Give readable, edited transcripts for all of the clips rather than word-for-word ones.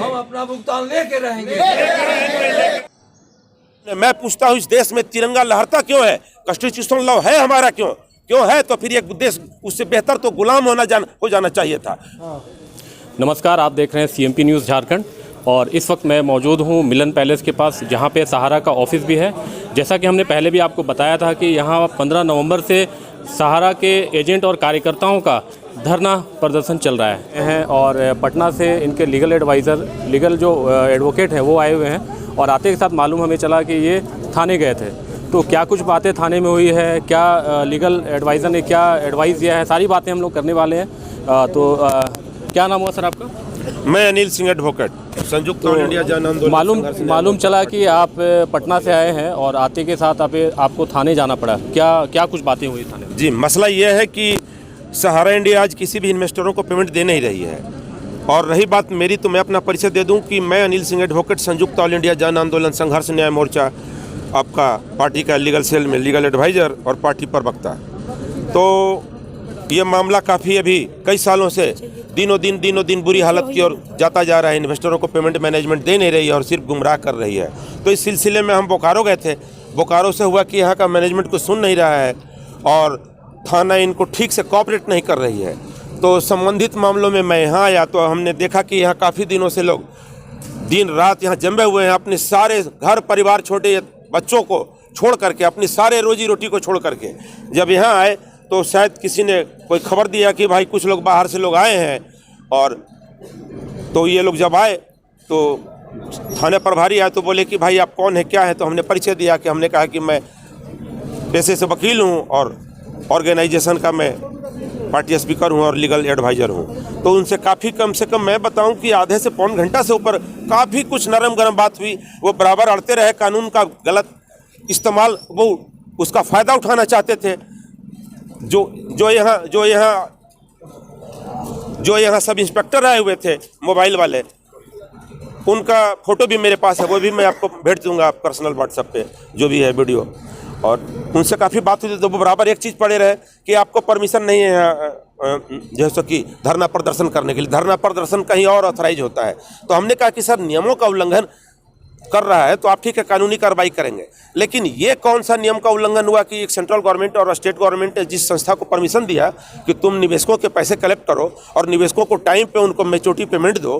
हम अपना भुगतान लेके रहेंगे। मैं पूछता हूँ, इस देश में तिरंगा लहरता क्यों है? कॉन्स्टिट्यूशनल लॉ है हमारा, क्यों है? तो फिर एक देश उससे बेहतर तो गुलाम हो जाना चाहिए था। नमस्कार, आप देख रहे हैं सीएमपी न्यूज़ झारखंड और इस वक्त मैं मौजूद हूँ मिलन पैलेस के पास, जहाँ पे सहारा का ऑफिस भी है। जैसा कि हमने पहले भी आपको बताया था कि यहाँ 15 नवंबर से सहारा के एजेंट और कार्यकर्ताओं का धरना प्रदर्शन चल रहा है और पटना से इनके लीगल जो एडवोकेट हैं वो आए हुए हैं और आते के साथ मालूम हमें चला कि ये थाने गए थे। तो क्या कुछ बातें थाने में हुई है, क्या लीगल एडवाइज़र ने क्या एडवाइस दिया है, सारी बातें हम लोग करने वाले हैं। क्या नाम हुआ सर आपका? मैं अनिल सिंह एडवोकेट, संयुक्त ऑल इंडिया जन आंदोलन। मालूम चला कि आप पटना से आए हैं और आते के साथ आपको थाने जाना पड़ा। क्या कुछ बातें हुई थाने में? जी, मसला ये है कि सहारा इंडिया आज किसी भी इन्वेस्टरों को पेमेंट दे नहीं रही है। और रही बात मेरी, तो मैं अपना परिचय दे दूं कि मैं अनिल सिंह एडवोकेट, संयुक्त ऑल इंडिया जन आंदोलन संघर्ष न्याय मोर्चा, आपका पार्टी का लीगल सेल में लीगल एडवाइज़र और पार्टी प्रवक्ता। तो ये मामला काफ़ी अभी कई सालों से दिनों दिन बुरी हालत की ओर जाता जा रहा है। इन्वेस्टरों को पेमेंट मैनेजमेंट दे नहीं रही है और सिर्फ गुमराह कर रही है। तो इस सिलसिले में हम बोकारो गए थे। बोकारो से हुआ कि यहाँ का मैनेजमेंट को सुन नहीं रहा है और थाना इनको ठीक से कोऑपरेट नहीं कर रही है। तो संबंधित मामलों में मैं यहाँ आया तो हमने देखा कि यहाँ काफ़ी दिनों से लोग दिन रात यहाँ जमे हुए हैं, अपने सारे घर परिवार, छोटे बच्चों को छोड़ करके, अपनी सारे रोजी रोटी को छोड़ करके। जब यहाँ आए तो शायद किसी ने कोई खबर दिया कि भाई कुछ लोग बाहर से लोग आए हैं, और तो ये लोग जब आए तो थाने प्रभारी आए तो बोले कि भाई आप कौन है, क्या है? तो हमने परिचय दिया कि हमने कहा कि मैं पेशे से वकील हूँ और ऑर्गेनाइजेशन का मैं पार्टी स्पीकर हूँ और लीगल एडवाइज़र हूँ। तो उनसे काफ़ी कम से कम मैं बताऊँ कि आधे से पौन घंटा से ऊपर काफ़ी कुछ नरम गरम बात हुई। वो बराबर अड़ते रहे, कानून का गलत इस्तेमाल, वो उसका फ़ायदा उठाना चाहते थे। जो यहाँ सब इंस्पेक्टर आए हुए थे मोबाइल वाले, उनका फ़ोटो भी मेरे पास है, वो भी मैं आपको भेज दूंगा पर्सनल व्हाट्सएप पे, जो भी है वीडियो। और उनसे काफ़ी बात हुई तो वो बराबर एक चीज़ पड़े रहे कि आपको परमिशन नहीं है जैसे कि धरना प्रदर्शन करने के लिए। धरना प्रदर्शन कहीं और ऑथराइज होता है। तो हमने कहा कि सर नियमों का उल्लंघन कर रहा है तो आप ठीक है, कानूनी कार्रवाई करेंगे, लेकिन ये कौन सा नियम का उल्लंघन हुआ कि एक सेंट्रल गवर्नमेंट और स्टेट गवर्नमेंट ने जिस संस्था को परमिशन दिया कि तुम निवेशकों के पैसे कलेक्ट करो और निवेशकों को टाइम पे उनको मैच्योरिटी पेमेंट दो,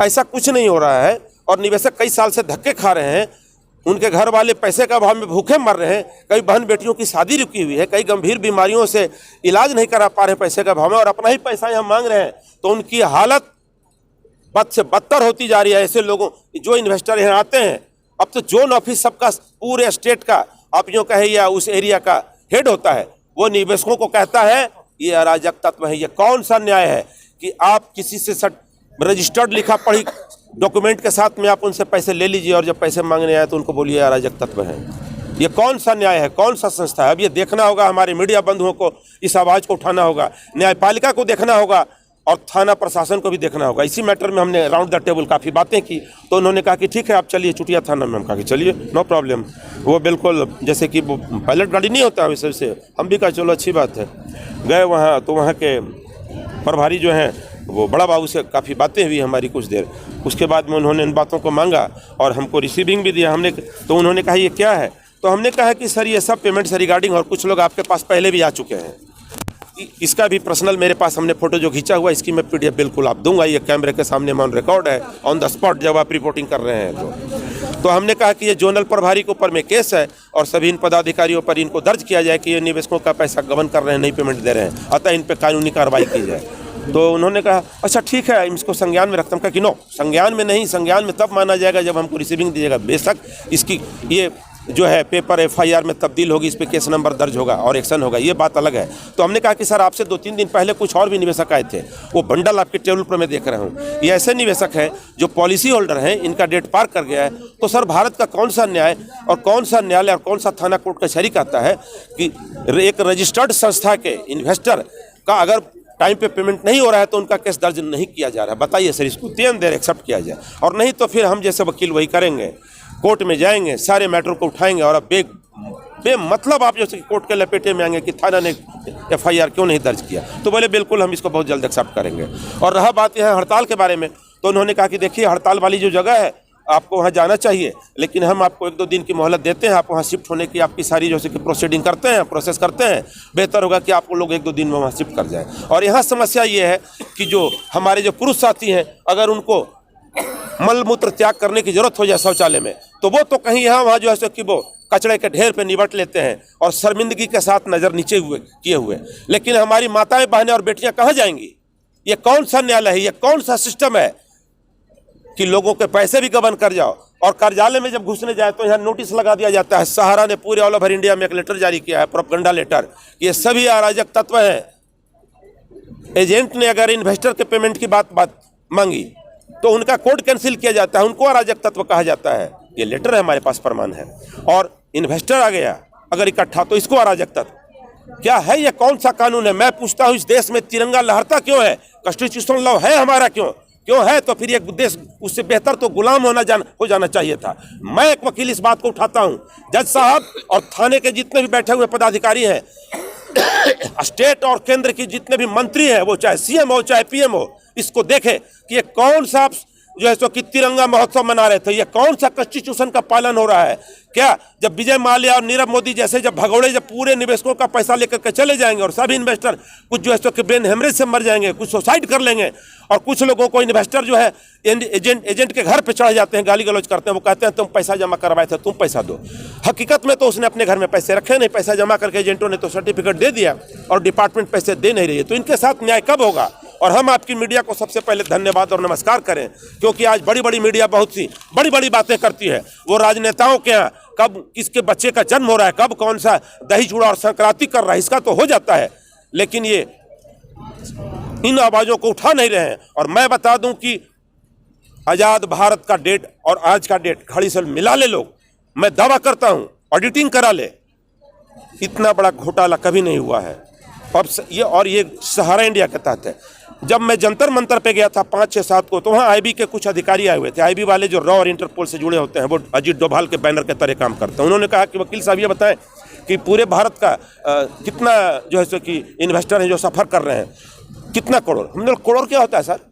ऐसा कुछ नहीं हो रहा है। और निवेशक कई साल से धक्के खा रहे हैं, उनके घर वाले पैसे का अभाव में भूखे मर रहे हैं, कई बहन बेटियों की शादी रुकी हुई है, कई गंभीर बीमारियों से इलाज नहीं करा पा रहे पैसे का अभाव में, और अपना ही पैसा यहाँ मांग रहे हैं। तो उनकी हालत बद से बदतर होती जा रही है। ऐसे लोगों, जो इन्वेस्टर यहाँ आते हैं, अब तो जोन ऑफिस सबका पूरे स्टेट का, आप यूँ कहे या उस एरिया का हेड होता है, वो निवेशकों को कहता है ये अराजक तत्व है। ये कौन सा न्याय है कि आप किसी से रजिस्टर्ड लिखा पढ़ी डॉक्यूमेंट के साथ में आप उनसे पैसे ले लीजिए और जब पैसे मांगने आए तो उनको बोलिए अराजक तत्व है? ये कौन सा न्याय है, कौन सा संस्था है? अब ये देखना होगा, हमारे मीडिया बंधुओं को इस आवाज़ को उठाना होगा, न्यायपालिका को देखना होगा और थाना प्रशासन को भी देखना होगा। इसी मैटर में हमने राउंड द टेबल काफ़ी बातें की। तो उन्होंने कहा कि ठीक है आप चलिए चुटिया थाना में। हम कहा कि चलिए, नो प्रॉब्लम। वो बिल्कुल जैसे कि वो पायलट गाड़ी नहीं होता वैसे से हम भी कहा चलो अच्छी बात है। गए वहाँ तो वहाँ के प्रभारी जो हैं वो बड़ा बाबू से काफ़ी बातें हुई हमारी कुछ देर। उसके बाद में उन्होंने इन बातों को मांगा और हमको रिसीविंग भी दिया। तो उन्होंने कहा ये क्या है? तो हमने कहा कि सर ये सब पेमेंट से रिगार्डिंग, और कुछ लोग आपके पास पहले भी आ चुके हैं, इसका भी पर्सनल मेरे पास हमने फ़ोटो जो खींचा हुआ, इसकी मैं PDF बिल्कुल आप दूंगा। ये कैमरे के सामने ऑन रिकॉर्ड है, ऑन द स्पॉट जब आप रिपोर्टिंग कर रहे हैं। तो हमने कहा कि ये जोनल प्रभारी के ऊपर में केस है और सभी इन पदाधिकारियों पर इनको दर्ज किया जाए कि ये निवेशकों का पैसा गबन कर रहे हैं, नहीं पेमेंट दे रहे हैं, अतः इन पर कानूनी कार्रवाई की जाए। तो उन्होंने कहा अच्छा ठीक है, इसको संज्ञान में रखता हूँ। कहा कि नो, संज्ञान में नहीं, संज्ञान में तब माना जाएगा जब हमको रिसीविंग दीजिएगा। बेशक इसकी ये जो है पेपर FIR में तब्दील होगी, इस पर केस नंबर दर्ज होगा और एक्शन होगा, ये बात अलग है। तो हमने कहा कि सर आपसे 2-3 दिन पहले कुछ और भी निवेशक आए थे, वो बंडल आपके टेबल पर मैं देख रहा हूँ। ये ऐसे निवेशक हैं जो पॉलिसी होल्डर हैं, इनका डेट पार कर गया है। तो सर भारत का कौन सा न्याय और कौन सा न्यायालय और कौन सा थाना कोर्ट कचहरी कहता है कि एक रजिस्टर्ड संस्था के इन्वेस्टर का अगर टाइम पे पेमेंट नहीं हो रहा है तो उनका केस दर्ज नहीं किया जा रहा है? बताइए सर, इसको तुरंत देर एक्सेप्ट किया जाए, और नहीं तो फिर हम जैसे वकील वही करेंगे, कोर्ट में जाएंगे, सारे मैटर को उठाएंगे और अब बेमतलब आप जैसे कोर्ट के लपेटे में आएंगे कि थाना ने FIR क्यों नहीं दर्ज किया। तो बोले बिल्कुल हम इसको बहुत जल्द एक्सेप्ट करेंगे। और रहा बात यहाँ हड़ताल के बारे में, तो उन्होंने कहा कि देखिए हड़ताल वाली जो जगह है आपको वहाँ जाना चाहिए, लेकिन हम आपको 1-2 दिन की मोहलत देते हैं, आप वहाँ शिफ्ट होने की आपकी सारी जो कि प्रोसीडिंग करते हैं, प्रोसेस करते हैं, बेहतर होगा कि आपको लोग 1-2 दिन में वहाँ शिफ्ट कर जाएं। और यहाँ समस्या ये है कि जो हमारे जो पुरुष साथी हैं, अगर उनको मल मूत्र त्याग करने की जरूरत हो जाए शौचालय में, तो वो तो कहीं यहाँ वहाँ जो है सो कि वो कचड़े के ढेर पे निबट लेते हैं और शर्मिंदगी के साथ नज़र नीचे किए हुए। लेकिन हमारी माताएं, बहनें और बेटियां कहाँ जाएंगी? ये कौन सा न्यायालय है? ये कौन सा सिस्टम है कि लोगों के पैसे भी गबन कर जाओ? और कार्यालय में जब घुसने जाए तो यहाँ नोटिस लगा दिया जाता है। सहारा ने पूरे ऑल ओवर इंडिया में एक लेटर जारी किया है, प्रोपगंडा लेटर, ये सभी अराजक तत्व हैं। एजेंट ने अगर इन्वेस्टर के पेमेंट की बात मांगी तो उनका कोड कैंसिल किया जाता है, उनको अराजक तत्व कहा जाता है। ये लेटर है, हमारे पास प्रमाण है। और इन्वेस्टर आ गया अगर इकट्ठा तो इसको अराजक तत्व। क्या है ये? कौन सा कानून है? मैं पूछता हूँ, इस देश में तिरंगा लहरता क्यों है? कॉन्स्टिट्यूशनल लॉ है हमारा क्यों है? तो फिर ये देश उससे बेहतर तो गुलाम हो जाना चाहिए था। मैं एक वकील इस बात को उठाता हूँ, जज साहब और थाने के जितने भी बैठे हुए पदाधिकारी हैं, स्टेट और केंद्र की जितने भी मंत्री हैं, वो चाहे सीएम हो चाहे पीएम हो, इसको देखे कि ये कौन सा जो है सो कि तिरंगा महोत्सव मना रहे थे, ये कौन सा कॉन्स्टिट्यूशन का पालन हो रहा है? क्या जब विजय माल्या और नीरव मोदी जैसे जब भगोड़े जब पूरे निवेशकों का पैसा लेकर के चले जाएंगे और सभी इन्वेस्टर कुछ जो है सो कि ब्रेन हेमरेज से मर जाएंगे, कुछ सुसाइड कर लेंगे, और कुछ लोगों को इन्वेस्टर जो है एजेंट के घर पे चढ़ जाते हैं, गाली गलौज करते हैं, वो कहते हैं तुम पैसा जमा करवाए थे, तुम पैसा दो। हकीकत में तो उसने अपने घर में पैसे रखे नहीं, पैसा जमा करके एजेंटों ने तो सर्टिफिकेट दे दिया और डिपार्टमेंट पैसे दे नहीं रही है। तो इनके साथ न्याय कब होगा? और हम आपकी मीडिया को सबसे पहले धन्यवाद और नमस्कार करें, क्योंकि आज बड़ी बड़ी मीडिया बहुत सी बड़ी बड़ी बातें करती है। वो राजनेताओं के यहाँ कब किसके बच्चे का जन्म हो रहा है, कब कौन सा दही चूड़ा और संक्रांति कर रहा है, इसका तो हो जाता है, लेकिन ये इन आवाज़ों को उठा नहीं रहे हैं। और मैं बता दूं कि आज़ाद भारत का डेट और आज का डेट घड़ी से मिला ले लोग, मैं दावा करता हूं ऑडिटिंग करा ले, इतना बड़ा घोटाला कभी नहीं हुआ है। अब ये सहारा इंडिया के तहत है। जब मैं जंतर मंतर पे गया था 5-6-7 को, तो वहाँ आईबी के कुछ अधिकारी आए हुए थे। आईबी वाले जो रॉ और इंटरपोल से जुड़े होते हैं, वो अजीत डोभाल के बैनर के तरह काम करते हैं। उन्होंने कहा कि वकील साहब ये बताएं कि पूरे भारत का कितना जो है सो कि इन्वेस्टर हैं जो सफ़र कर रहे हैं, कितना करोड़? हमने करोड़ क्या होता है सर?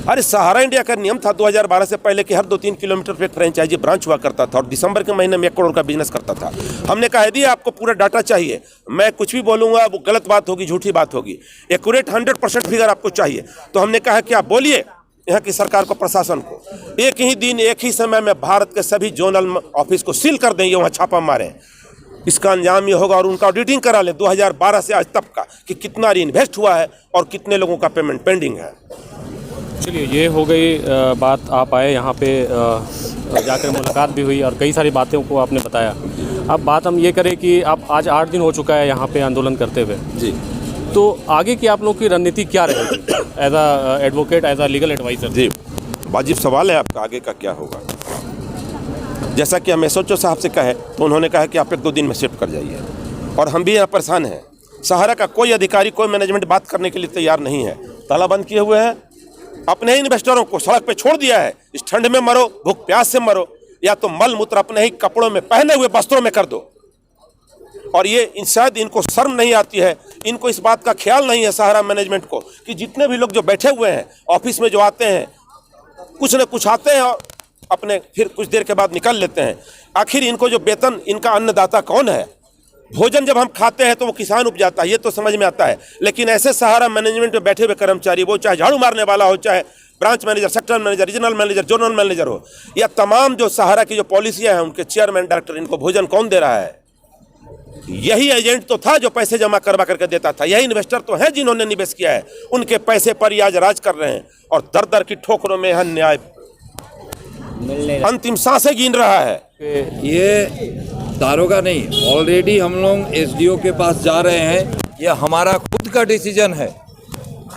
अरे सहारा इंडिया का नियम था 2012 से पहले कि हर 2-3 किलोमीटर पे एक फ्रेंचाइजी ब्रांच हुआ करता था और दिसंबर के महीने में 1 करोड़ का बिजनेस करता था। हमने कहा यदि आपको पूरा डाटा चाहिए, मैं कुछ भी बोलूँगा वो गलत बात होगी, झूठी बात होगी, एक्यूरेट 100% फिगर आपको चाहिए, तो हमने कहा कि आप बोलिए यहाँ की सरकार को, प्रशासन को, एक ही दिन एक ही समय में भारत के सभी जोनल ऑफिस को सील कर देंगे, वहाँ छापा मारें। इसका अंजाम ये होगा और उनका ऑडिटिंग करा ले 2012 से आज तक का कि कितना रीइन्वेस्ट हुआ है और कितने लोगों का पेमेंट पेंडिंग है। चलिए, ये हो गई बात। आप आए यहाँ पे, जाकर मुलाकात भी हुई और कई सारी बातों को आपने बताया। अब बात हम ये करें कि आप आज 8 दिन हो चुका है यहाँ पे आंदोलन करते हुए जी, तो आगे की आप लोग की रणनीति क्या रहेगी as a advocate, as a legal adviser? जी, वाजिब सवाल है आपका, आगे का क्या होगा। जैसा कि हम एसओचओ साहब से कहे तो उन्होंने कहा कि आप 1-2 दिन में शिफ्ट कर जाइए, और हम भी यहाँ परेशान हैं। सहारा का कोई अधिकारी, कोई मैनेजमेंट बात करने के लिए तैयार नहीं है। ताला बंद किए हुए हैं, अपने ही इन्वेस्टरों को सड़क पे छोड़ दिया है। इस ठंड में मरो, भूख प्यास से मरो, या तो मल मूत्र अपने ही कपड़ों में, पहने हुए वस्त्रों में कर दो। और ये शायद इनको शर्म नहीं आती है, इनको इस बात का ख्याल नहीं है सहारा मैनेजमेंट को कि जितने भी लोग जो बैठे हुए हैं ऑफिस में, जो आते हैं कुछ न कुछ आते हैं और अपने फिर कुछ देर के बाद निकल लेते हैं। आखिर इनको जो वेतन, इनका अन्नदाता कौन है? भोजन जब हम खाते हैं तो वो किसान उपजाता है, ये तो समझ में आता है। लेकिन ऐसे सहारा मैनेजमेंट में बैठे हुए कर्मचारी, वो चाहे झाड़ू मारने वाला हो, चाहे branch manager, sector manager, regional manager, zonal manager हो, या तमाम जो सहारा की जो पॉलिसियाँ हैं, उनके चेयरमैन, डायरेक्टर, इनको भोजन कौन दे रहा है? यही एजेंट तो था जो पैसे जमा करवा करके देता था। यही इन्वेस्टर तो है जिन्होंने निवेश किया है, उनके पैसे पर ही आज राज कर रहे हैं और दर दर की ठोकरों में अन्याय अंतिम सांसें गिन रहा है। ये दारोगा नहीं, ऑलरेडी हम लोग एसडीओ के पास जा रहे हैं। ये हमारा खुद का डिसीजन है,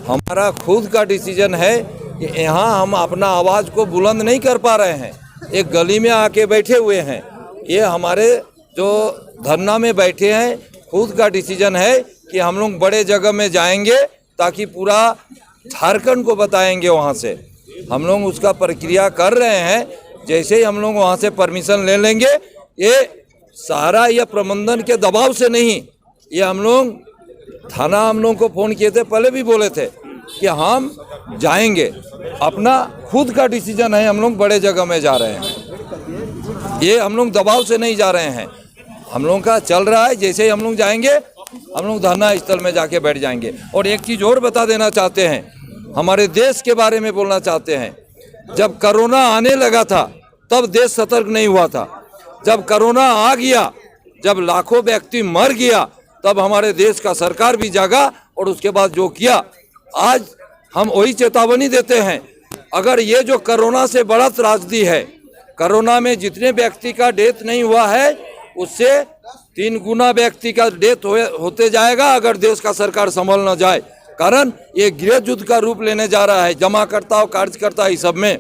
हमारा खुद का डिसीजन है कि यहाँ हम अपना आवाज़ को बुलंद नहीं कर पा रहे हैं, एक गली में आके बैठे हुए हैं। ये हमारे जो धरना में बैठे हैं, खुद का डिसीजन है कि हम लोग बड़े जगह में जाएंगे ताकि पूरा झारखंड को बताएंगे। वहाँ से हम लोग उसका प्रक्रिया कर रहे हैं। जैसे ही हम लोग वहाँ से परमिशन ले लेंगे, ये सहारा या प्रबंधन के दबाव से नहीं, ये हम लोग थाना, हम लोग को फ़ोन किए थे, पहले भी बोले थे कि हम जाएंगे, अपना खुद का डिसीजन है, हम लोग बड़े जगह में जा रहे हैं, ये हम लोग दबाव से नहीं जा रहे हैं, हम लोगों का चल रहा है। जैसे ही हम लोग जाएंगे हम लोग धरना स्थल में जाके बैठ जाएंगे। और एक चीज़ और बता देना चाहते हैं, हमारे देश के बारे में बोलना चाहते हैं। जब कोरोना आने लगा था तब देश सतर्क नहीं हुआ था, जब कोरोना आ गया, जब लाखों व्यक्ति मर गया, तब हमारे देश का सरकार भी जागा और उसके बाद जो किया, आज हम वही चेतावनी देते हैं। अगर ये जो कोरोना से बड़ा त्रासदी है, कोरोना में जितने व्यक्ति का डेथ नहीं हुआ है उससे 3 गुना व्यक्ति का डेथ होते जाएगा अगर देश का सरकार संभल न जाए। कारण ये गृह युद्ध का रूप लेने जा रहा है, जमाकर्ता और कार्यकर्ता इस सब में।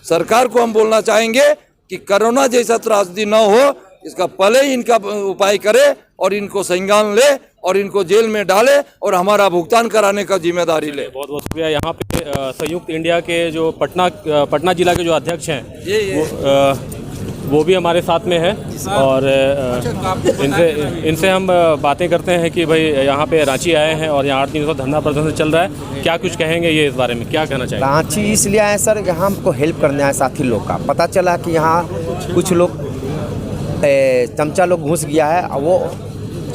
सरकार को हम बोलना चाहेंगे कि कोरोना जैसा त्रासदी न हो, इसका पहले ही इनका उपाय करे और इनको संज्ञान ले और इनको जेल में डाले और हमारा भुगतान कराने का जिम्मेदारी ले। बहुत बहुत शुक्रिया। यहाँ पे संयुक्त इंडिया के जो पटना जिला के जो अध्यक्ष हैं वो भी हमारे साथ में है और इनसे हम बातें करते हैं कि भाई यहाँ पे रांची आए हैं और यहाँ 8 दिनों से धरना प्रदर्शन चल रहा है, क्या कुछ कहेंगे ये इस बारे में, क्या कहना चाहिए? रांची इसलिए आए सर, यहाँ हमको हेल्प करने आए साथी लोग का। पता चला कि यहाँ कुछ लोग चमचा लोग घुस गया है और वो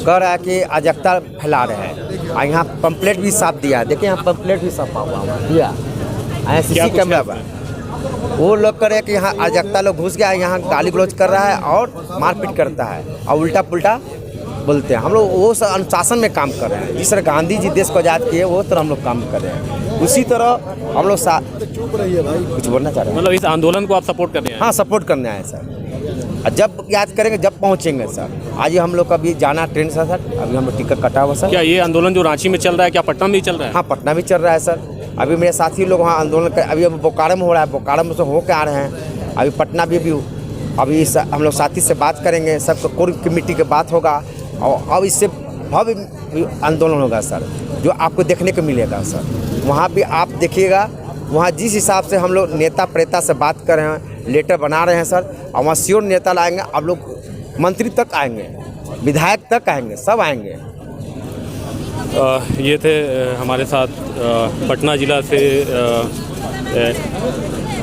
कह रहा है कि अराजकता फैला रहे हैं और यहाँ पंपलेट भी साफ दिया है। देखिए यहाँ पंपलेट भी साफ हुआ दिया है, सीसी कैमरा पर। वो लोग कह रहे हैं कि यहाँ अराजकता लोग घुस गया है, यहाँ गाली गलौज कर रहा है और मारपीट करता है और उल्टा पुल्टा बोलते हैं। हम लोग वो सब अनुशासन में काम कर रहे हैं। जिस तरह गांधी जी देश को आज़ाद किए वो तरह हम लोग काम कर रहे हैं। उसी तरह हम लोग कुछ बोलना चाह रहे हैं, मतलब इस आंदोलन को आप सपोर्ट कर रहे हैं? हाँ, सपोर्ट करने आए सर। जब याद करेंगे जब पहुंचेंगे सर। आज हम लोग का भी जाना ट्रेन से सर, अभी हम लोग टिकट कटा हुआ सर। क्या ये आंदोलन जो रांची में चल रहा है क्या पटना में भी चल रहा है? हाँ, पटना भी चल रहा है सर। अभी मेरे साथी लोग वहाँ आंदोलन कर, अभी बोकारो में हो रहा है, बोकारो में से होकर आ रहे हैं। अभी पटना भी अभी हम लोग साथी से बात करेंगे, सबको कोर कमेटी की बात होगा और अब इससे भव्य आंदोलन होगा सर, जो आपको देखने को मिलेगा सर। वहाँ भी आप देखिएगा, वहाँ जिस हिसाब से हम लोग नेता प्रेता से बात कर रहे हैं, लेटर बना रहे हैं सर, और वहाँ श्योर नेता लाएंगे। आप लोग मंत्री तक आएंगे, विधायक तक आएंगे, सब आएंगे। ये थे हमारे साथ पटना जिला से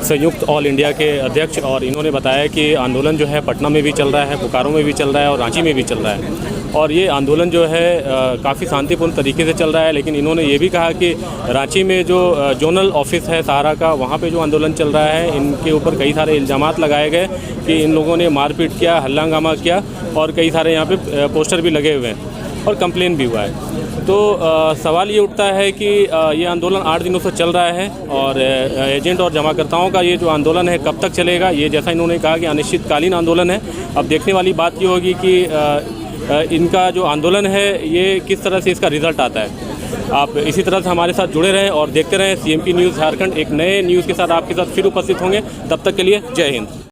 संयुक्त ऑल इंडिया के अध्यक्ष, और इन्होंने बताया कि आंदोलन जो है पटना में भी चल रहा है, बोकारो में भी चल रहा है और रांची में भी चल रहा है। और ये आंदोलन जो है काफ़ी शांतिपूर्ण तरीके से चल रहा है। लेकिन इन्होंने ये भी कहा कि रांची में जो जोनल ऑफिस है सहारा का, वहाँ पे जो आंदोलन चल रहा है, इनके ऊपर कई सारे इल्ज़ामात लगाए गए कि इन लोगों ने मारपीट किया, हल्ला हंगामा किया और कई सारे यहाँ पे पोस्टर भी लगे हुए हैं और कंप्लेन भी हुआ है। तो सवाल ये उठता है कि ये आंदोलन 8 दिनों से चल रहा है और एजेंट और जमाकर्ताओं का ये जो आंदोलन है कब तक चलेगा, ये जैसा इन्होंने कहा कि अनिश्चितकालीन आंदोलन है। अब देखने वाली बात ये होगी कि इनका जो आंदोलन है ये किस तरह से इसका रिज़ल्ट आता है। आप इसी तरह से हमारे साथ जुड़े रहें और देखते रहें CMP न्यूज़ झारखंड। एक नए न्यूज़ के साथ आपके साथ फिर उपस्थित होंगे। तब तक के लिए जय हिंद।